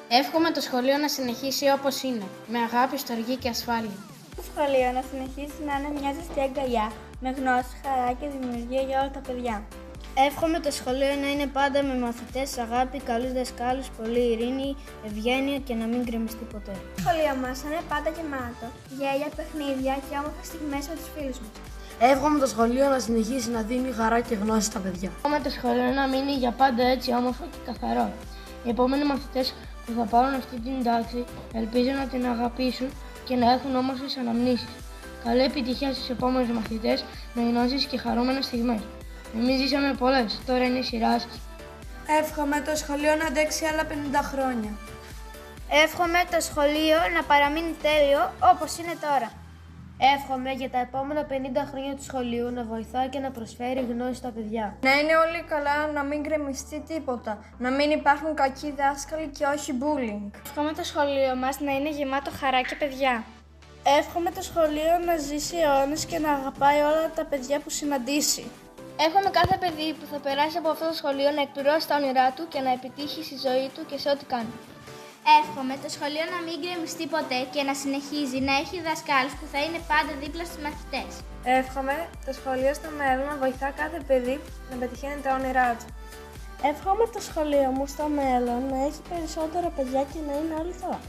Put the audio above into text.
Εύχομαι το σχολείο να συνεχίσει όπως είναι, με αγάπη, στοργή και ασφάλεια. Το σχολείο να συνεχίσει να είναι μια ζεστή αγκαλιά, με γνώση, χαρά και δημιουργία για όλα τα παιδιά. Εύχομαι το σχολείο να είναι πάντα με μαθητές, αγάπη, καλούς δασκάλους, πολλή ειρήνη, ευγένεια και να μην γκρεμιστεί ποτέ. Το σχολείο μας να είναι πάντα γεμάτο, γέλια, παιχνίδια και όμορφες στιγμές με τους φίλους μας. Εύχομαι το σχολείο να συνεχίσει να δίνει χαρά και γνώση στα παιδιά. Εύχομαι το σχολείο να μείνει για πάντα έτσι όμορφο και καθαρό. Οι επόμενοι μαθητές που θα πάρουν αυτή την τάξη ελπίζω να την αγαπήσουν και να έχουν όμορφες αναμνήσεις. Καλή επιτυχία στους επόμενους μαθητές με γνώσεις και χαρούμενες στιγμές. Εμείς ζήσαμε πολλές, τώρα είναι η σειρά σας. Εύχομαι το σχολείο να αντέξει άλλα 50 χρόνια. Εύχομαι το σχολείο να παραμείνει τέλειο όπως είναι τώρα. Εύχομαι για τα επόμενα 50 χρόνια του σχολείου να βοηθάει και να προσφέρει γνώση στα παιδιά. Να είναι όλοι καλά, να μην γκρεμιστεί τίποτα. Να μην υπάρχουν κακοί δάσκαλοι και όχι bullying. Εύχομαι το σχολείο μας να είναι γεμάτο χαρά και παιδιά. Εύχομαι το σχολείο να ζήσει αιώνες και να αγαπάει όλα τα παιδιά που συναντήσει. Εύχομαι κάθε παιδί που θα περάσει από αυτό το σχολείο να εκπληρώσει τα όνειρά του και να επιτύχει στη ζωή του και σε ό,τι κάνει. Εύχομαι το σχολείο να μην γκρεμιστεί ποτέ και να συνεχίζει να έχει δασκάλους που θα είναι πάντα δίπλα στους μαθητές. Εύχομαι το σχολείο στο μέλλον να βοηθά κάθε παιδί να πετυχαίνει τα όνειρά του. Εύχομαι το σχολείο μου στο μέλλον να έχει περισσότερα παιδιά και να είναι όλοι καλά.